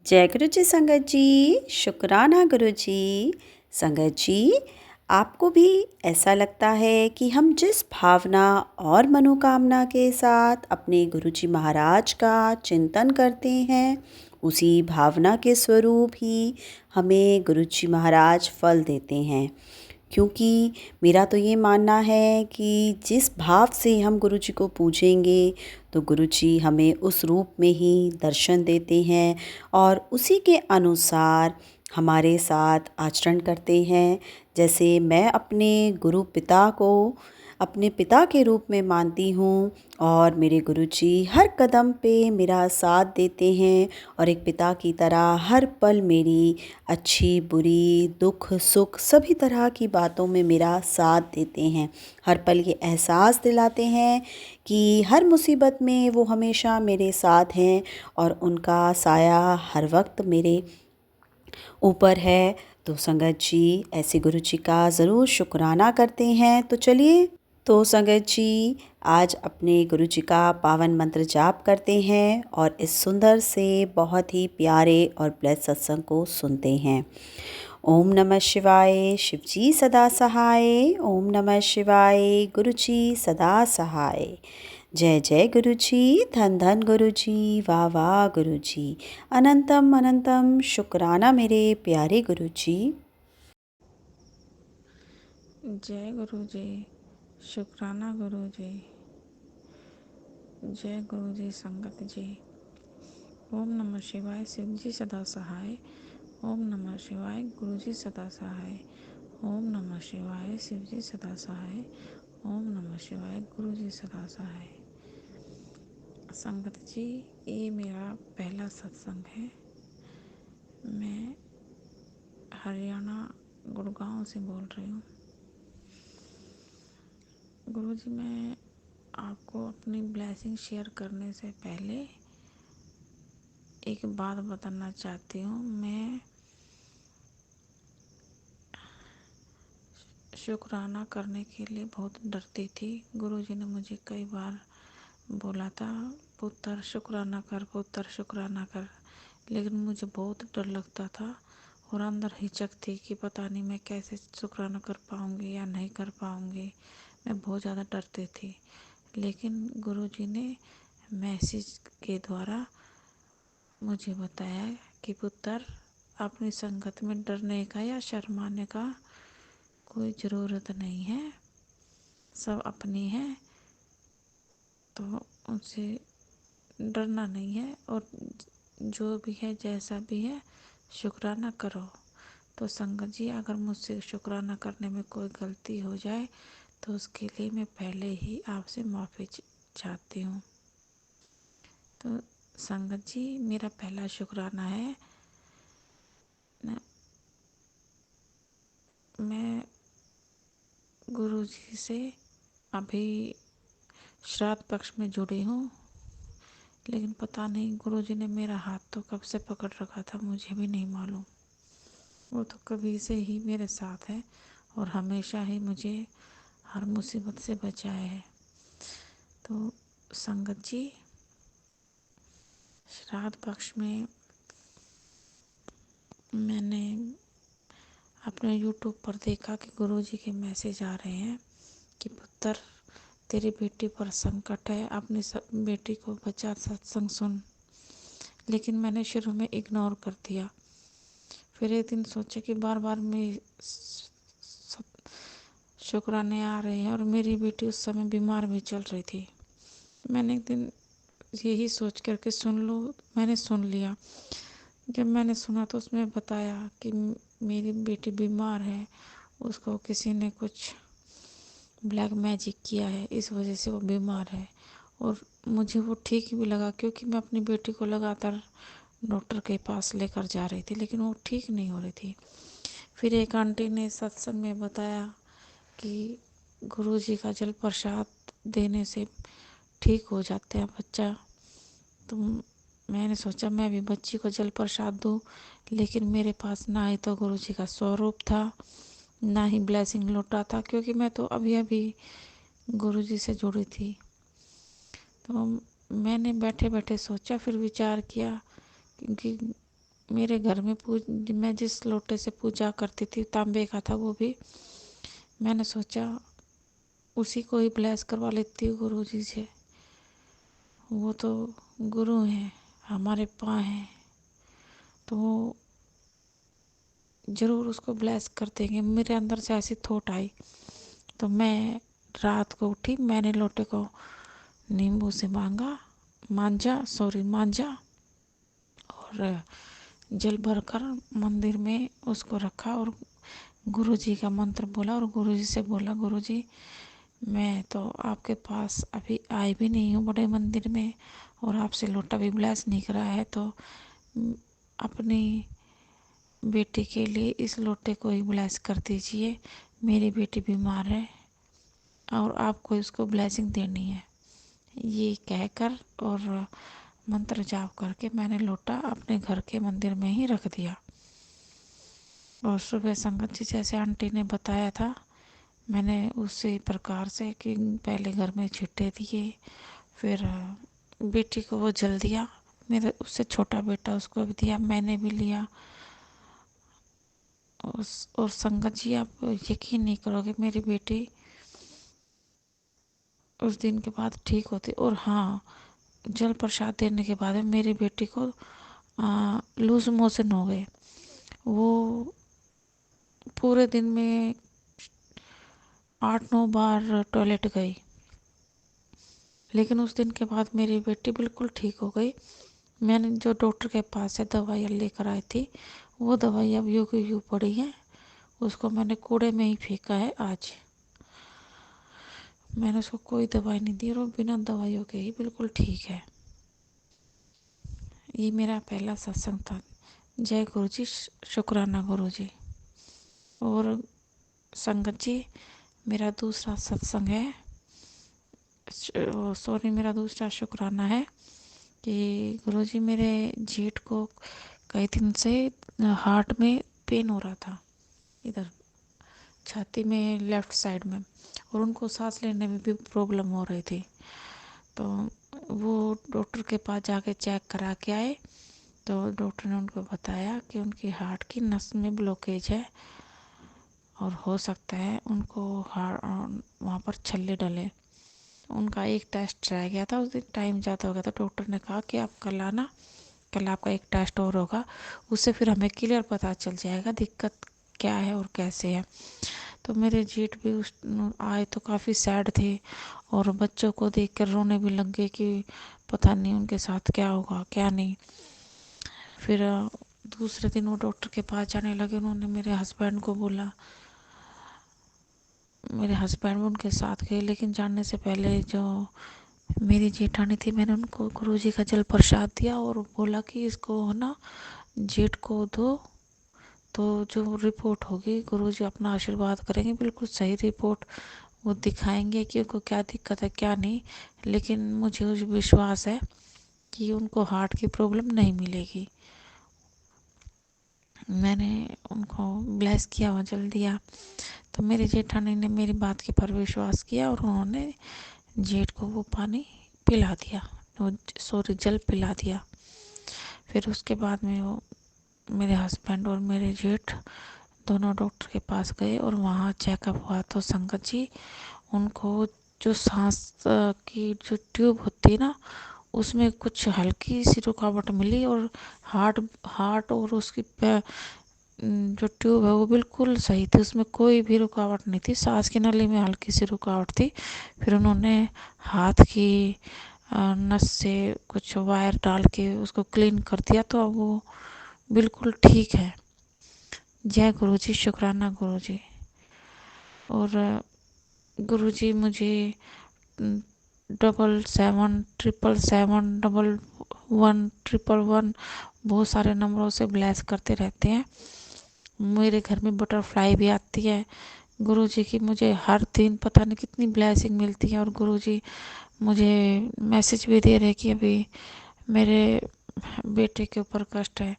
जय गुरु जी संगत जी। शुक्राना गुरु जी। संगत जी, आपको भी ऐसा लगता है कि हम जिस भावना और मनोकामना के साथ अपने गुरु जी महाराज का चिंतन करते हैं, उसी भावना के स्वरूप ही हमें गुरु जी महाराज फल देते हैं। क्योंकि मेरा तो ये मानना है कि जिस भाव से हम गुरु जी को पूजेंगे तो गुरु जी हमें उस रूप में ही दर्शन देते हैं और उसी के अनुसार हमारे साथ आचरण करते हैं। जैसे मैं अपने गुरु पिता को अपने पिता के रूप में मानती हूँ और मेरे गुरुजी हर कदम पे मेरा साथ देते हैं और एक पिता की तरह हर पल मेरी अच्छी बुरी दुख सुख सभी तरह की बातों में मेरा साथ देते हैं। हर पल ये एहसास दिलाते हैं कि हर मुसीबत में वो हमेशा मेरे साथ हैं और उनका साया हर वक्त मेरे ऊपर है। तो संगत जी ऐसे गुरु जी का ज़रूर शुक्राना करते हैं। तो चलिए, तो संगत जी आज अपने गुरु जी का पावन मंत्र जाप करते हैं और इस सुंदर से बहुत ही प्यारे और ब्लेस सत्संग को सुनते हैं। ओम नमः शिवाय, शिव जी सदा सहाय। ओम नमः शिवाय, गुरु जी सदा सहाय। जय जय गुरु जी, धन धन गुरु जी, वाह वाह गुरु जी। अनंतम अनंतम शुक्राना मेरे प्यारे गुरु जी। जय गुरु जी, शुक्राना गुरु जी। जय गुरु जी संगत जी। ओम नमः शिवाय, शिव जी सदा सहाय। ओम नमः शिवाय, गुरु जी सदा सहाय। ओम नमः शिवाय, शिव जी सदा सहाय। ओम नमः शिवाय, गुरु जी सदा सहाय। संगत जी, ये मेरा पहला सत्संग है। मैं हरियाणा गुड़गांव से बोल रही हूँ। गुरु जी, मैं आपको अपनी ब्लेसिंग शेयर करने से पहले एक बात बताना चाहती हूँ। मैं शुक्राना करने के लिए बहुत डरती थी। गुरु जी ने मुझे कई बार बोला था, पुत्र शुक्राना कर, पुत्र शुक्राना कर, लेकिन मुझे बहुत डर लगता था और अंदर हिचक थी कि पता नहीं मैं कैसे शुक्राना कर पाऊँगी या नहीं कर पाऊँगी। मैं बहुत ज़्यादा डरती थी, लेकिन गुरु जी ने मैसेज के द्वारा मुझे बताया कि पुत्र, अपनी संगत में डरने का या शर्माने का कोई ज़रूरत नहीं है, सब अपनी है, तो उनसे डरना नहीं है और जो भी है जैसा भी है शुक्राना करो। तो संगत जी, अगर मुझसे शुक्राना करने में कोई गलती हो जाए तो उसके लिए मैं पहले ही आपसे माफ़ी चाहती हूँ। तो संगत जी, मेरा पहला शुक्राना है, मैं गुरु जी से अभी श्राद्ध पक्ष में जुड़ी हूँ, लेकिन पता नहीं गुरु जी ने मेरा हाथ तो कब से पकड़ रखा था, मुझे भी नहीं मालूम। वो तो कभी से ही मेरे साथ है और हमेशा ही मुझे हर मुसीबत से बचाया है। तो संगत जी, श्राद्ध पक्ष में मैंने अपने यूट्यूब पर देखा कि गुरु जी के मैसेज आ रहे हैं कि पुत्र, तेरी बेटी पर संकट है, अपनी बेटी को बचा, सत्संग सुन। लेकिन मैंने शुरू में इग्नोर कर दिया। फिर एक दिन सोचा कि बार बार मैं शुक्राने आ रहे हैं और मेरी बेटी उस समय बीमार भी चल रही थी। मैंने एक दिन यही सोच करके सुन लो, मैंने सुन लिया। जब मैंने सुना तो उसमें बताया कि मेरी बेटी बीमार है, उसको किसी ने कुछ ब्लैक मैजिक किया है, इस वजह से वो बीमार है। और मुझे वो ठीक भी लगा, क्योंकि मैं अपनी बेटी को लगातार डॉक्टर के पास लेकर जा रही थी, लेकिन वो ठीक नहीं हो रही थी। फिर एक आंटी ने सत्संग में बताया कि गुरु जी का जल प्रसाद देने से ठीक हो जाते हैं बच्चा। तो मैंने सोचा मैं भी बच्ची को जल प्रसाद दूँ, लेकिन मेरे पास ना ही तो गुरु जी का स्वरूप था, ना ही ब्लेसिंग लौटा था, क्योंकि मैं तो अभी अभी गुरु जी से जुड़ी थी। तो मैंने बैठे बैठे सोचा, फिर विचार किया, क्योंकि मेरे घर में मैं जिस लोटे से पूजा करती थी तांबे का था, वो भी मैंने सोचा उसी को ही ब्लेस करवा लेती हूँ गुरु जी से। वो तो गुरु हैं, हमारे पाँ हैं, तो वो ज़रूर उसको ब्लेस कर देंगे। मेरे अंदर से ऐसी थॉट आई, तो मैं रात को उठी, मैंने लोटे को नींबू से मांजा और जल भरकर मंदिर में उसको रखा और गुरु जी का मंत्र बोला और गुरु जी से बोला, गुरु जी मैं तो आपके पास अभी आई भी नहीं हूँ बड़े मंदिर में, और आपसे लोटा भी ब्लेस नहीं करा है, तो अपनी बेटी के लिए इस लोटे को ही ब्लेस कर दीजिए। मेरी बेटी बीमार है और आपको इसको ब्लेसिंग देनी है। ये कहकर और मंत्र जाप करके मैंने लोटा अपने घर के मंदिर में ही रख दिया। और सुबह संगत जी जैसे आंटी ने बताया था, मैंने उसी प्रकार से कि पहले घर में छिट्टे दिए, फिर बेटी को वो जल दिया, मेरे उससे छोटा बेटा उसको भी दिया, मैंने भी लिया। और संगत जी आप यकीन नहीं करोगे, मेरी बेटी उस दिन के बाद ठीक होती। और हाँ, जल प्रसाद देने के बाद में मेरी बेटी को लूज मोशन हो गए। वो पूरे दिन में 8-9 बार टॉयलेट गई, लेकिन उस दिन के बाद मेरी बेटी बिल्कुल ठीक हो गई। मैंने जो डॉक्टर के पास से दवाइयाँ लेकर आई थी, वो दवाई अब यूं की यूं पड़ी है, उसको मैंने कूड़े में ही फेंका है। आज मैंने उसको कोई दवाई नहीं दी और वो बिना दवाइयों के ही बिल्कुल ठीक है। ये मेरा पहला सत्संग था। जय गुरु जी, शुक्राना गुरु जी। और संगत जी, मेरा दूसरा सत्संग है, सॉरी, मेरा दूसरा शुक्राना है कि गुरुजी मेरे जेठ को कई दिन से हार्ट में पेन हो रहा था, इधर छाती में लेफ्ट साइड में, और उनको सांस लेने में भी प्रॉब्लम हो रही थी। तो वो डॉक्टर के पास जाके चेक करा के आए, तो डॉक्टर ने उनको बताया कि उनकी हार्ट की नस में ब्लॉकेज है और हो सकता है उनको वहाँ पर छल्ले डले। उनका एक टेस्ट रह गया था, उस दिन टाइम ज़्यादा हो गया था। डॉक्टर ने कहा कि आप कल आना, कल आपका एक टेस्ट और होगा, उससे फिर हमें क्लियर पता चल जाएगा दिक्कत क्या है और कैसे है। तो मेरे जेठ भी उस आए तो काफ़ी सैड थे और बच्चों को देख कर रोने भी लग गए कि पता नहीं उनके साथ क्या होगा क्या नहीं। फिर दूसरे दिन वो डॉक्टर के पास जाने लगे, उन्होंने मेरे हस्बैंड को बोला, मेरे हस्बैंड भी उनके साथ गए। लेकिन जाने से पहले जो मेरी जेठानी थी, मैंने उनको गुरुजी का जल प्रसाद दिया और बोला कि इसको है ना जेठ को दो, तो जो रिपोर्ट होगी गुरुजी अपना आशीर्वाद करेंगे, बिल्कुल सही रिपोर्ट वो दिखाएंगे कि उनको क्या दिक्कत है क्या नहीं। लेकिन मुझे उस विश्वास है कि उनको हार्ट की प्रॉब्लम नहीं मिलेगी। मैंने उनको ब्लेस किया, वहाँ जल दिया, तो मेरी जेठानी ने मेरी बात के पर विश्वास किया और उन्होंने जेठ को वो पानी पिला दिया, वो सॉरी जल पिला दिया। फिर उसके बाद में वो मेरे हस्बैंड और मेरे जेठ दोनों डॉक्टर के पास गए और वहाँ चेकअप हुआ। तो संगत जी, उनको जो सांस की जो ट्यूब होती है ना, उसमें कुछ हल्की सी रुकावट मिली और हार्ट हार्ट और उसकी जो ट्यूब है वो बिल्कुल सही थी, उसमें कोई भी रुकावट नहीं थी। सांस की नली में हल्की सी रुकावट थी। फिर उन्होंने हाथ की नस से कुछ वायर डाल के उसको क्लीन कर दिया, तो अब वो बिल्कुल ठीक है। जय गुरु जी, शुक्राना गुरु जी। और गुरु जी मुझे 77771111 बहुत सारे नंबरों से ब्लेस करते रहते हैं। मेरे घर में बटरफ्लाई भी आती है गुरु जी की, मुझे हर दिन पता नहीं कितनी ब्लेसिंग मिलती है। और गुरु जी मुझे मैसेज भी दे रहे कि अभी मेरे बेटे के ऊपर कष्ट है।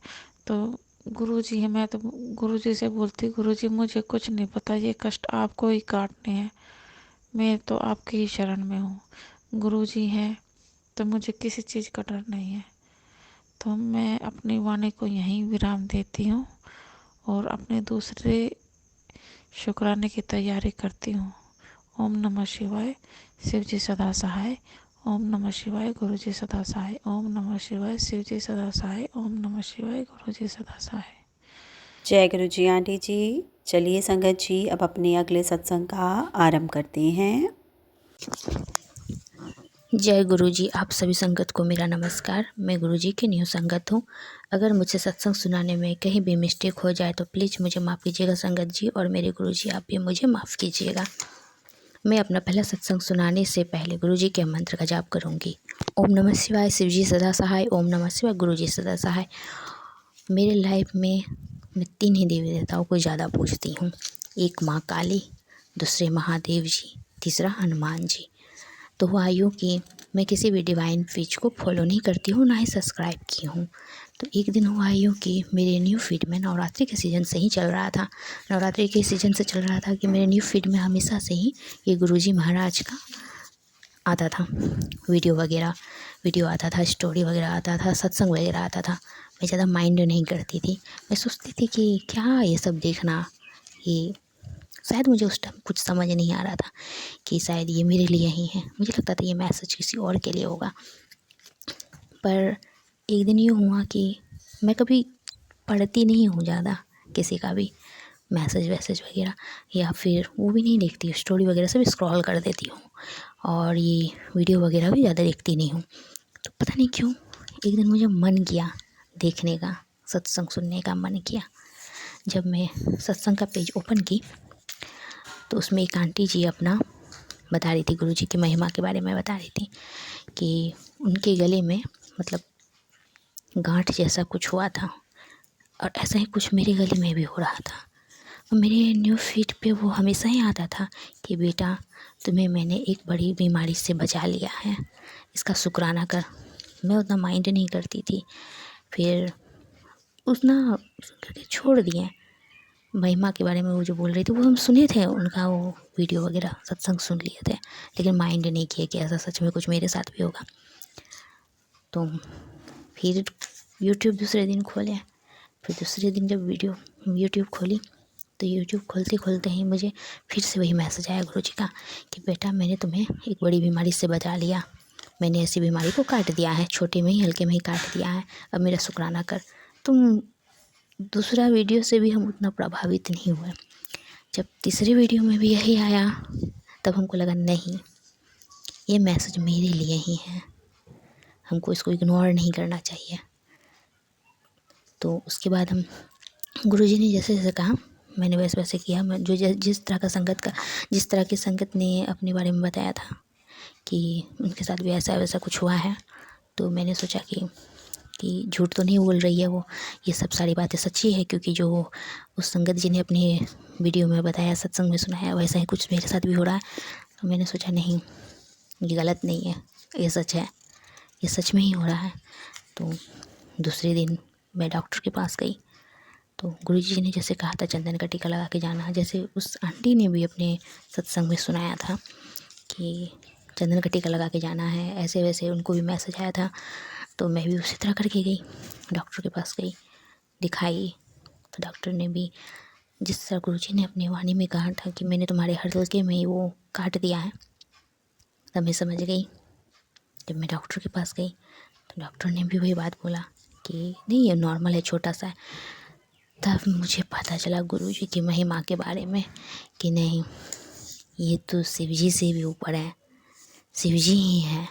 तो गुरु जी है, मैं तो गुरु जी से बोलती, गुरु जी मुझे कुछ नहीं पता, ये कष्ट आपको ही काटने हैं, मैं तो आपकी ही शरण में हूँ। गुरु जी हैं तो मुझे किसी चीज़ का डर नहीं है। तो मैं अपनी वाणी को यहीं विराम देती हूँ और अपने दूसरे शुक्राने की तैयारी करती हूँ। ओम नमः शिवाय, शिव जी सदा सहाय। ओम नमः शिवाय, गुरु जी सदा सहाय। ओम नमः शिवाय, शिव जी सदा सहाय। ओम नमः शिवाय, गुरु जी सदा सहाय। जय गुरु जी आंटी जी। चलिए संगत जी, अब अपने अगले सत्संग का आरंभ करते हैं। जय गुरु जी। आप सभी संगत को मेरा नमस्कार। मैं गुरु जी की न्यू संगत हूँ। अगर मुझसे सत्संग सुनाने में कहीं भी मिस्टेक हो जाए तो प्लीज़ मुझे माफ़ कीजिएगा संगत जी, और मेरे गुरु जी आप भी मुझे माफ़ कीजिएगा। मैं अपना पहला सत्संग सुनाने से पहले गुरु जी के मंत्र का जाप करूँगी। ओम नमः शिवाय, शिव जी सदा सहाय। ओम नमः शिवाय, गुरु जी सदा सहाय। मेरे लाइफ में मैं 3 ही देवी देवताओं को ज़्यादा पूजती हूँ। एक माँ काली, दूसरे महादेव जी, तीसरा हनुमान जी। तो हुआ यूँ कि मैं किसी भी डिवाइन पेज को फॉलो नहीं करती हूँ, ना ही सब्सक्राइब की हूँ। तो एक दिन हुआ यूँ कि मेरे न्यू फीड में नवरात्रि के सीज़न से ही चल रहा था। नवरात्रि के सीज़न से चल रहा था कि मेरे न्यू फीड में हमेशा से ही ये गुरुजी महाराज का आता था, वीडियो आता था, स्टोरी वगैरह आता था, सत्संग वगैरह आता था। मैं ज़्यादा माइंड नहीं करती थी। मैं सोचती थी कि क्या ये सब देखना, ये शायद मुझे उस टाइम कुछ समझ नहीं आ रहा था कि शायद ये मेरे लिए ही है। मुझे लगता था ये मैसेज किसी और के लिए होगा। पर एक दिन यूँ हुआ कि मैं कभी पढ़ती नहीं हूँ ज़्यादा किसी का भी मैसेज वैसेज वगैरह, या फिर वो भी नहीं देखती, स्टोरी वगैरह सब स्क्रॉल कर देती हूँ, और ये वीडियो वगैरह भी ज़्यादा देखती नहीं हूँ। तो पता नहीं क्यों एक दिन मुझे मन किया देखने का, सत्संग सुनने का मन किया। जब मैं सत्संग का पेज ओपन की तो उसमें एक आंटी जी अपना बता रही थी, गुरुजी की महिमा के बारे में बता रही थी कि उनके गले में मतलब गांठ जैसा कुछ हुआ था, और ऐसा ही कुछ मेरे गले में भी हो रहा था। और मेरे न्यू फीड पे वो हमेशा ही आता था कि बेटा तुम्हें मैंने एक बड़ी बीमारी से बचा लिया है, इसका शुक्राना कर। मैं उतना माइंड नहीं करती थी, फिर उतना करके छोड़ दिए। महिमा के बारे में वो जो बोल रही थी वो हम सुने थे, उनका वो वीडियो वगैरह सत्संग सुन लिए थे, लेकिन माइंड नहीं किया कि ऐसा सच में कुछ मेरे साथ भी होगा। तो फिर यूट्यूब दूसरे दिन खोले, फिर दूसरे दिन जब यूट्यूब खोली तो यूट्यूब खोलते खोलते ही मुझे फिर से वही मैसेज आया गुरु जी का कि बेटा मैंने तुम्हें एक बड़ी बीमारी से बचा लिया, मैंने ऐसी बीमारी को काट दिया है, छोटे में ही हल्के में ही काट दिया है, अब मेरा शुक्राना कर। तुम दूसरा वीडियो से भी हम उतना प्रभावित नहीं हुए। जब तीसरे वीडियो में भी यही आया तब हमको लगा नहीं, ये मैसेज मेरे लिए ही है, हमको इसको इग्नोर नहीं करना चाहिए। तो उसके बाद हम गुरुजी ने जैसे जैसे कहा मैंने वैसे वैसे किया। मैं जिस तरह की संगत ने अपने बारे में बताया था कि उनके साथ भी ऐसा वैसा कुछ हुआ है, तो मैंने सोचा कि झूठ तो नहीं बोल रही है वो, ये सब सारी बातें सच्ची है, क्योंकि जो उस संगत जी ने अपने वीडियो में बताया, सत्संग में सुनाया, वैसा ही कुछ मेरे साथ भी हो रहा है। तो मैंने सोचा नहीं, ये गलत नहीं है, ये सच है, ये सच में ही हो रहा है। तो दूसरे दिन मैं डॉक्टर के पास गई, तो गुरुजी ने जैसे कहा था चंदन का टीका लगा के जाना, जैसे उस आंटी ने भी अपने सत्संग में सुनाया था कि चंदन का टीका लगा के जाना है, ऐसे वैसे उनको भी मैसेज आया था। तो मैं भी उसी तरह करके गई, डॉक्टर के पास गई, दिखाई। तो डॉक्टर ने भी जिस तरह गुरुजी ने अपनी वाणी में कहा था कि मैंने तुम्हारे हर हल्के में वो काट दिया है, तब मैं समझ गई। जब मैं डॉक्टर के पास गई तो डॉक्टर ने भी वही बात बोला कि नहीं ये नॉर्मल है, छोटा सा है। तब मुझे पता चला गुरुजी की महिमा के बारे में कि नहीं, ये तो शिव जी से भी ऊपर है, शिव जी ही है,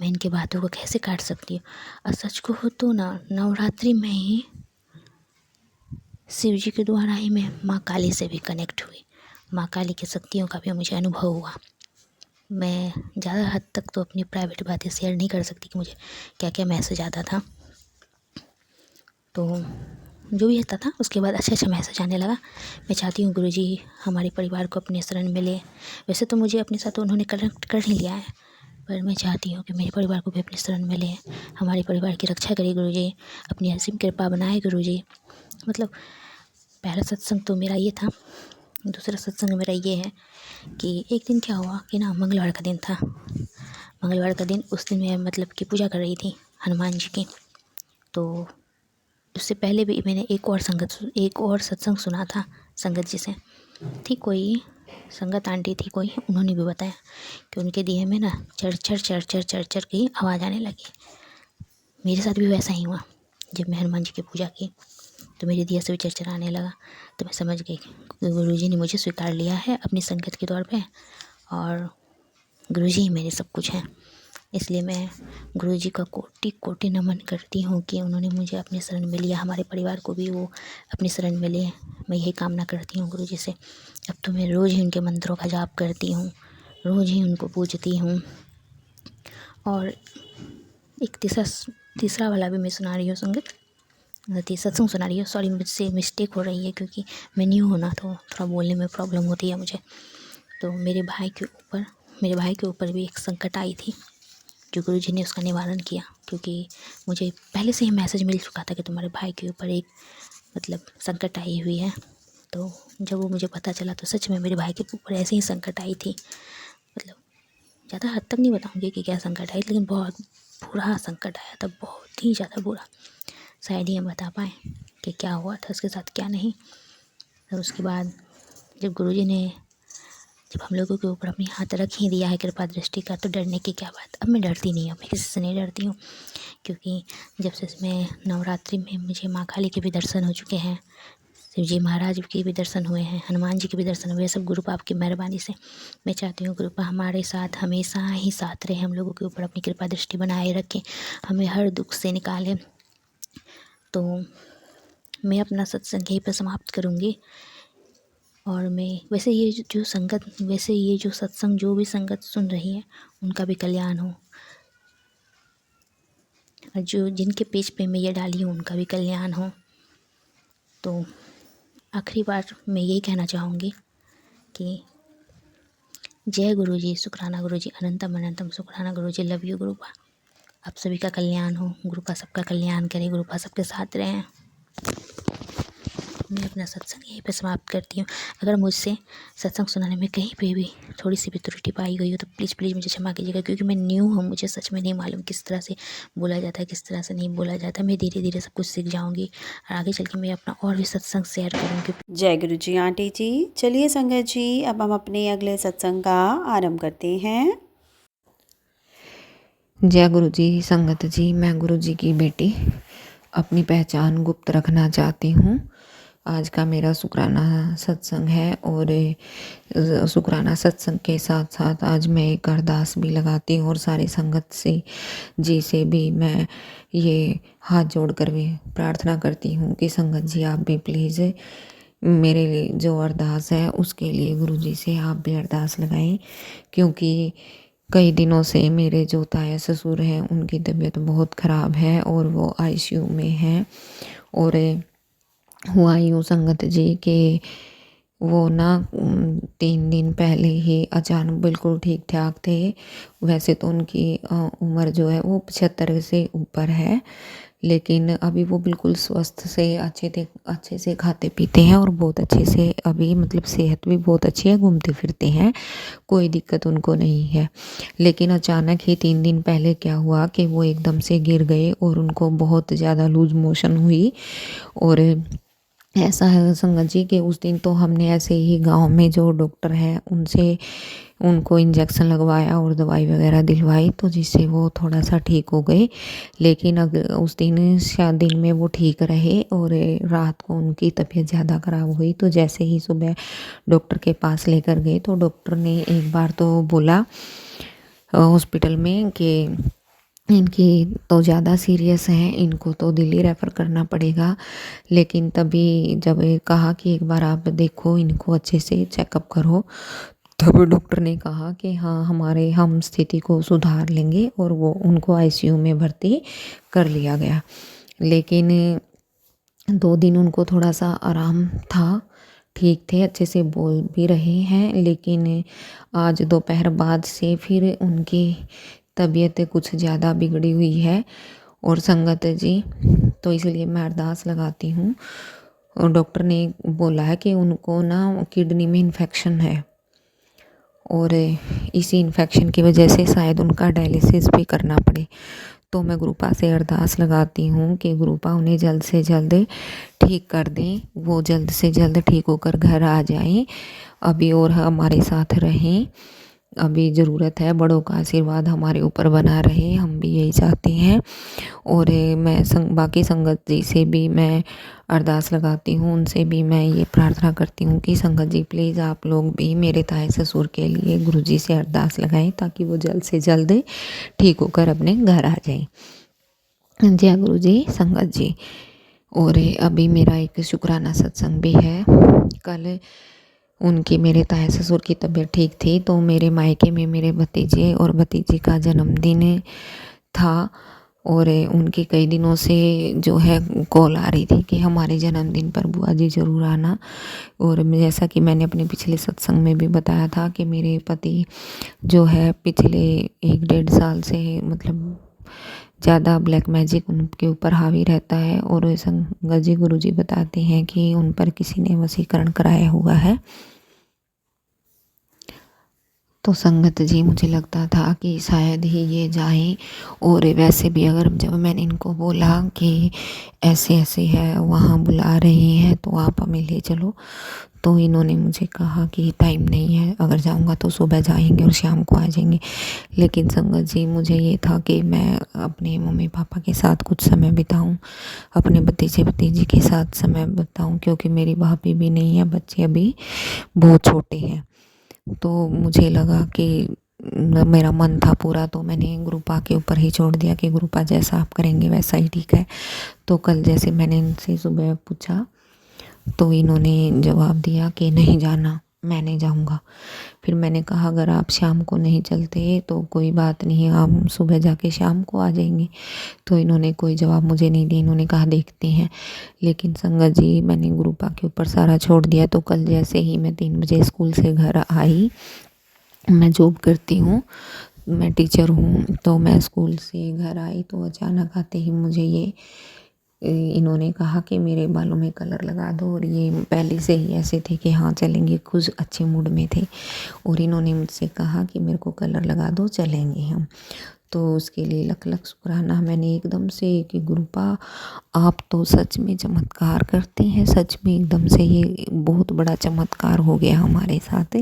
मैं इनकी बातों को कैसे काट सकती हूँ। और सच को हो तो ना, नवरात्रि में ही शिव जी के द्वारा ही मैं माँ काली से भी कनेक्ट हुई, माँ काली की शक्तियों का भी मुझे अनुभव हुआ। मैं ज़्यादा हद तक तो अपनी प्राइवेट बातें शेयर नहीं कर सकती कि मुझे क्या क्या मैसेज आता था। तो जो भी आता था उसके बाद अच्छा मैसेज आने लगा। मैं चाहती हूँ गुरुजी हमारे परिवार को अपने शरण में ले। वैसे तो मुझे अपने साथ उन्होंने कनेक्ट कर ही लिया है, पर मैं चाहती हूँ कि मेरे परिवार को भी अपने शरण में ले, हमारे परिवार की रक्षा करे गुरुजी, अपनी असीम कृपा बनाए गुरुजी। मतलब पहला सत्संग तो मेरा ये था। दूसरा सत्संग मेरा ये है कि एक दिन क्या हुआ कि ना, मंगलवार का दिन था। मंगलवार का दिन, उस दिन मैं मतलब कि पूजा कर रही थी हनुमान जी की। तो उससे पहले भी मैंने एक और सत्संग सुना था संगत जी से। थी कोई संगत आंटी थी कोई, उन्होंने भी बताया कि उनके दिए में ना चर की आवाज़ आने लगी। मेरे साथ भी वैसा ही हुआ। जब मैं हनुमान जी की पूजा की तो मेरे दिया से भी चरचराने लगा। तो मैं समझ गई कि गुरुजी ने मुझे स्वीकार लिया है अपनी संगत के तौर पे, और गुरुजी ही मेरे सब कुछ हैं। इसलिए मैं गुरुजी का कोटि कोटि नमन करती हूँ कि उन्होंने मुझे अपने शरण में लिया, हमारे परिवार को भी वो अपनी शरण में ले। मैं यही कामना करती हूँ गुरुजी से। अब तो मैं रोज़ ही उनके मंत्रों का जाप करती हूँ, रोज़ ही उनको पूजती हूँ। और एक तीसरा वाला भी मैं सुना रही हूँ सत्संग सुना रही हूँ। सॉरी, मुझसे मिस्टेक हो रही है क्योंकि मैं न्यू हूँ ना, तो थोड़ा बोलने में प्रॉब्लम होती है मुझे। तो मेरे भाई के ऊपर भी एक संकट आई थी, जो गुरुजी ने उसका निवारण किया। क्योंकि मुझे पहले से ही मैसेज मिल चुका था कि तुम्हारे भाई के ऊपर एक संकट आई हुई है। तो जब वो मुझे पता चला तो सच में मेरे भाई के ऊपर ऐसे ही संकट आई थी। ज़्यादा हद तक नहीं बताऊँगी कि क्या संकट आई, लेकिन बहुत बुरा संकट आया था, बहुत ही ज़्यादा बुरा। शायद ही हम बता पाएँ कि क्या हुआ था उसके साथ, क्या नहीं। और उसके बाद जब हम लोगों के ऊपर अपनी हाथ रख ही दिया है कृपा दृष्टि का, तो डरने की क्या बात। अब मैं डरती नहीं हूँ, मैं किसी से नहीं डरती हूँ। क्योंकि जब से मैं नवरात्रि में मुझे माँ काली के भी दर्शन हो चुके हैं, शिव जी महाराज के भी दर्शन हुए हैं, हनुमान जी के भी दर्शन हुए हैं, सब गुरु बाप की मेहरबानी से। मैं चाहती हूँ गुरु बाप हमारे साथ हमेशा ही साथ रहे, हम लोगों के ऊपर अपनी कृपा दृष्टि बनाए रखें, हमें हर दुख से निकालें। तो मैं अपना सत्संग यहीं पर समाप्त करूँगी। और मैं वैसे ये जो सत्संग जो भी संगत सुन रही है उनका भी कल्याण हो, और जो जिनके पेज पे मैं ये डाली हूँ उनका भी कल्याण हो। तो आखिरी बार मैं यही कहना चाहूँगी कि जय गुरुजी, शुक्राना गुरुजी, अनंतम अनंतम शुक्राना गुरुजी, लव यू गुरुपा। आप सभी का कल्याण हो, गुरुपा सबका कल्याण करे, गुरुपा सबके साथ रहें। मैं अपना सत्संग यहीं पे समाप्त करती हूँ। अगर मुझसे सत्संग सुनाने में कहीं पे भी थोड़ी सी भी त्रुटि पाई गई हो तो प्लीज़ मुझे क्षमा कीजिएगा, क्योंकि मैं न्यू हूँ, मुझे सच में नहीं मालूम किस तरह से बोला जाता है, किस तरह से नहीं बोला जाता। मैं धीरे धीरे सब कुछ सीख जाऊँगी और आगे चल के मैं अपना और भी सत्संग शेयर करूँगी। जय गुरु जी आंटी जी। चलिए संगत जी, अब हम अपने अगले सत्संग का आरंभ करते हैं। जय गुरु जी संगत जी, मैं गुरु जी की बेटी अपनी पहचान गुप्त रखना चाहती हूँ। आज का मेरा शुक्राना सत्संग है, और शुक्राना सत्संग के साथ साथ आज मैं एक अरदास भी लगाती हूँ, और सारी संगत से भी मैं ये हाथ जोड़कर भी प्रार्थना करती हूँ कि संगत जी आप भी प्लीज़ मेरे लिए जो अरदास है उसके लिए गुरु जी से आप भी अरदास लगाएं। क्योंकि कई दिनों से मेरे जो ताया ससुर हैं उनकी तबीयत बहुत ख़राब है और वो आईसीयू में हैं। और हुआ यूँ संगत जी कि वो ना 3 दिन पहले ही अचानक बिल्कुल ठीक ठाक थे। वैसे तो उनकी उम्र जो है वो 75 से ऊपर है, लेकिन अभी वो बिल्कुल स्वस्थ से अच्छे से खाते पीते हैं, और बहुत अच्छे से अभी सेहत भी बहुत अच्छी है, घूमते फिरते हैं, कोई दिक्कत उनको नहीं है। लेकिन अचानक ही 3 दिन पहले क्या हुआ कि वो एकदम से गिर गए और उनको बहुत ज़्यादा लूज मोशन हुई। और ऐसा है संगत जी कि उस दिन तो हमने ऐसे ही गांव में जो डॉक्टर हैं उनसे उनको इंजेक्शन लगवाया और दवाई वगैरह दिलवाई, तो जिससे वो थोड़ा सा ठीक हो गए। लेकिन अगर उस दिन शायद दिन में वो ठीक रहे और रात को उनकी तबीयत ज़्यादा ख़राब हुई। तो जैसे ही सुबह डॉक्टर के पास लेकर गए तो डॉक्टर ने एक बार तो बोला हॉस्पिटल में कि इनकी तो ज़्यादा सीरियस हैं, इनको तो दिल्ली रेफ़र करना पड़ेगा। लेकिन तभी जब कहा कि एक बार आप देखो, इनको अच्छे से चेकअप करो, तब डॉक्टर ने कहा कि हाँ हम स्थिति को सुधार लेंगे, और वो उनको आईसीयू में भर्ती कर लिया गया। लेकिन 2 दिन उनको थोड़ा सा आराम था, ठीक थे, अच्छे से बोल भी रहे हैं। लेकिन आज दोपहर बाद से फिर उनकी तबीयत कुछ ज़्यादा बिगड़ी हुई है। और संगत जी, तो इसलिए मैं अरदास लगाती हूँ। और डॉक्टर ने बोला है कि उनको ना किडनी में इन्फेक्शन है, और इसी इन्फेक्शन की वजह से शायद उनका डायलिसिस भी करना पड़े। तो मैं गुरुपा से अरदास लगाती हूँ कि गुरुपा उन्हें जल्द से जल्द ठीक कर दें, वो जल्द से जल्द ठीक होकर घर आ जाएं, अभी और हमारे साथ रहें। अभी ज़रूरत है, बड़ों का आशीर्वाद हमारे ऊपर बना रहे, हम भी यही चाहते हैं। और मैं बाकी संगत जी से भी मैं अरदास लगाती हूँ, उनसे भी मैं ये प्रार्थना करती हूँ कि संगत जी प्लीज़ आप लोग भी मेरे ताए ससुर के लिए गुरु जी से अरदास लगाएं ताकि वो जल्द से जल्द ठीक होकर अपने घर आ जाएं। जय गुरु जी संगत जी। और अभी मेरा एक शुक्राना सत्संग भी है। कल उनकी मेरे ताया ससुर की तबीयत ठीक थी, तो मेरे मायके में मेरे भतीजे और भतीजी का जन्मदिन था और उनके कई दिनों से जो है कॉल आ रही थी कि हमारे जन्मदिन पर बुआ जी ज़रूर आना। और जैसा कि मैंने अपने पिछले सत्संग में भी बताया था कि मेरे पति जो है पिछले 1-1.5 साल से मतलब ज़्यादा ब्लैक मैजिक उनके ऊपर हावी रहता है और संगत जी गुरु जी बताते हैं कि उन पर किसी ने वशीकरण कराया हुआ है। तो संगत जी मुझे लगता था कि शायद ही ये जाएं, और वैसे भी अगर जब मैंने इनको बोला कि ऐसे ऐसे है वहाँ बुला रहे हैं तो आप हमें ले चलो, तो इन्होंने मुझे कहा कि टाइम नहीं है, अगर जाऊँगा तो सुबह जाएंगे और शाम को आ जाएंगे। लेकिन संगत जी मुझे ये था कि मैं अपने मम्मी पापा के साथ कुछ समय बिताऊं, अपने भतीजे भतीजी के साथ समय बिताऊं, क्योंकि मेरी भाभी भी नहीं है, बच्चे अभी बहुत छोटे हैं। तो मुझे लगा कि मेरा मन था पूरा, तो मैंने गुरुपा के ऊपर ही छोड़ दिया कि गुरुपा जैसा आप करेंगे वैसा ही ठीक है। तो कल जैसे मैंने इनसे सुबह पूछा तो इन्होंने जवाब दिया कि नहीं जाना, मैं नहीं जाऊंगा। फिर मैंने कहा अगर आप शाम को नहीं चलते तो कोई बात नहीं, आप सुबह जाके शाम को आ जाएंगे। तो इन्होंने कोई जवाब मुझे नहीं दिया, इन्होंने कहा देखते हैं। लेकिन संगत जी मैंने गुरुपा के ऊपर सारा छोड़ दिया। तो कल जैसे ही मैं 3 बजे स्कूल से घर आई, मैं जॉब करती हूँ, मैं टीचर हूँ, तो मैं स्कूल से घर आई तो अचानक आते ही मुझे ये इन्होंने कहा कि मेरे बालों में कलर लगा दो। और ये पहले से ही ऐसे थे कि हाँ चलेंगे, कुछ अच्छे मूड में थे, और इन्होंने मुझसे कहा कि मेरे को कलर लगा दो, चलेंगे हम। तो उसके लिए लख लख शुक्राना मैंने एकदम से कि गुरुपा आप तो सच में चमत्कार करते हैं, सच में एकदम से ये बहुत बड़ा चमत्कार हो गया हमारे साथ।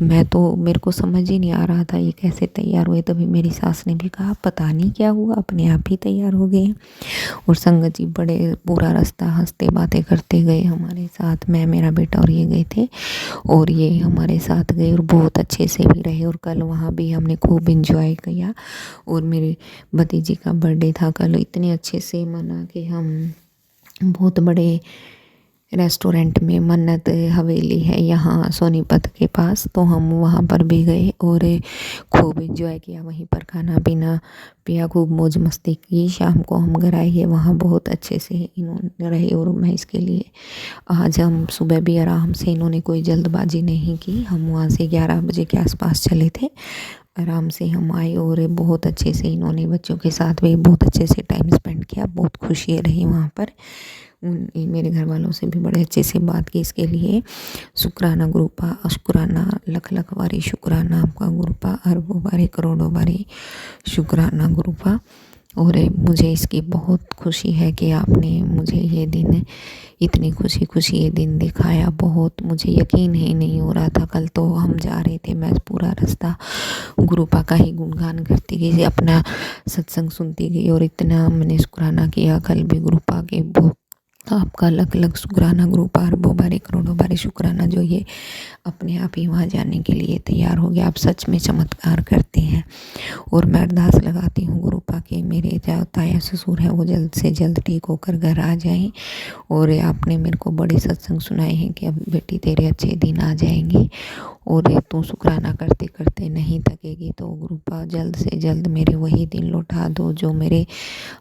मैं तो मेरे को समझ ही नहीं आ रहा था ये कैसे तैयार हुए। तभी मेरी सास ने भी कहा पता नहीं क्या हुआ, अपने आप ही तैयार हो गए। और संगत जी बड़े पूरा रास्ता हंसते बातें करते गए हमारे साथ, मैं मेरा बेटा और ये गए थे, और ये हमारे साथ गए और बहुत अच्छे से भी रहे। और कल वहाँ भी हमने खूब इंजॉय किया। और मेरे भतीजी का बर्थडे था कल, इतने अच्छे से मना कि हम बहुत बड़े रेस्टोरेंट में, मन्नत हवेली है यहाँ सोनीपत के पास, तो हम वहाँ पर भी गए और खूब एंजॉय किया, वहीं पर खाना पीना पिया, खूब मौज मस्ती की। शाम को हम घर आए, वहाँ बहुत अच्छे से इन्होंने रहे। और मैं इसके लिए आज हम सुबह भी आराम से, इन्होंने कोई जल्दबाजी नहीं की, हम वहाँ से 11 बजे के आसपास चले थे, आराम से हम आए। और बहुत अच्छे से इन्होंने बच्चों के साथ भी बहुत अच्छे से टाइम स्पेंड किया, बहुत खुशी रही वहाँ पर। मेरे घर वालों से भी बड़े अच्छे से बात की। इसके लिए शुक्राना गुरुपा, शुक्राना लख लख बारी शुक्राना आपका गुरुपा, अरबों बारी करोड़ों बारी शुक्राना गुरुपा। और मुझे इसकी बहुत खुशी है कि आपने मुझे ये दिन, इतनी खुशी ये दिन दिखाया। बहुत मुझे यकीन ही नहीं हो रहा था। कल तो हम जा रहे थे, मैं पूरा रास्ता गुरुपा का ही गुणगान करती गई, अपना सत्संग सुनती गई और इतना मैंने शुक्राना किया कल भी गुरुपा के। बहुत आपका लख लख शुक्राना गुरुपा, अरबों बारी करोड़ों बारी शुक्राना जो ये अपने आप ही वहाँ जाने के लिए तैयार हो गया। आप सच में चमत्कार करते हैं। और मैं अरदास लगाती हूँ गुरुपा के मेरे जो ताया ससुर हैं वो जल्द से जल्द ठीक होकर घर आ जाएं। और आपने मेरे को बड़े सत्संग सुनाए हैं कि अब बेटी तेरे अच्छे दिन आ जाएंगे, और तू शुक्राना करते करते नहीं थकेगी। तो गुरुपा जल्द से जल्द मेरे वही दिन लौटा दो जो मेरे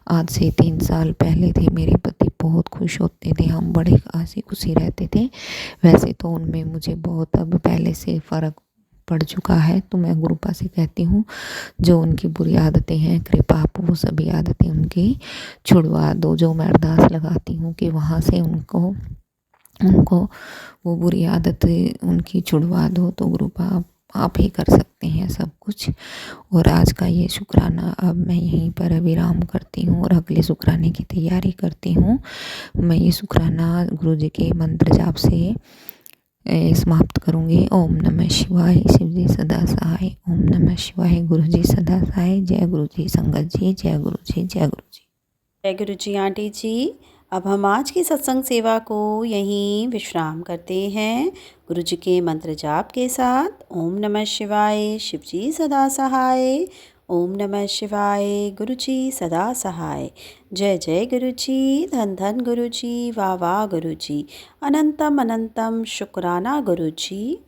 आज से 3 साल पहले थे। मेरे पति बहुत खुश होते थे, हम बड़े हंसी खुशी रहते थे। वैसे तो उनमें मुझे बहुत अब पहले से फ़र्क पड़ चुका है, तो मैं गुरुपा से कहती हूँ जो उनकी बुरी आदतें हैं कृपा आप वो सभी आदतें उनकी छुड़वा दो। जो मैं अरदास लगाती हूँ कि वहाँ से उनको वो बुरी आदत उनकी छुड़वा दो। तो गुरुपा आप आप ही कर सकते हैं सब कुछ। और आज का ये शुक्राना अब मैं यहीं पर विराम करती हूँ और अगले शुक्राने की तैयारी करती हूँ। मैं ये शुक्राना गुरुजी के मंत्र जाप से समाप्त करूँगी। ओम नमः शिवाय, शिव जी सदा सहाय। ओम नमः शिवाय, गुरु जी सदा सहाय। जय गुरु जी संगत जी, जय गुरु जी, जय गुरु जी। जय गुरु जी आंटी जी। अब हम आज की सत्संग सेवा को यहीं विश्राम करते हैं गुरु जी के मंत्र जाप के साथ। ओम नमः शिवाय, शिव जी सदा सहाय। ओम नमः शिवाय, गुरु जी सदा सहाय। जय जय गुरु जी, धन धन गुरु जी, वाह वाह गुरु जी, अनंतम अनंतम शुक्राना गुरु जी।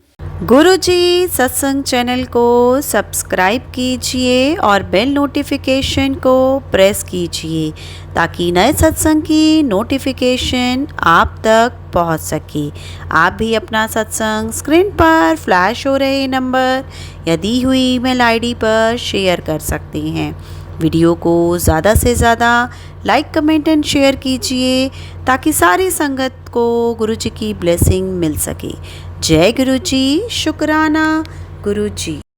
गुरु जी सत्संग चैनल को सब्सक्राइब कीजिए और बेल नोटिफिकेशन को प्रेस कीजिए ताकि नए सत्संग की नोटिफिकेशन आप तक पहुंच सके। आप भी अपना सत्संग स्क्रीन पर फ्लैश हो रहे नंबर या दी हुई ईमेल आईडी पर शेयर कर सकते हैं। वीडियो को ज़्यादा से ज़्यादा लाइक कमेंट एंड शेयर कीजिए ताकि सारी संगत को गुरु जी की ब्लेसिंग मिल सके। जय गुरु जी, शुक्राना गुरु जी।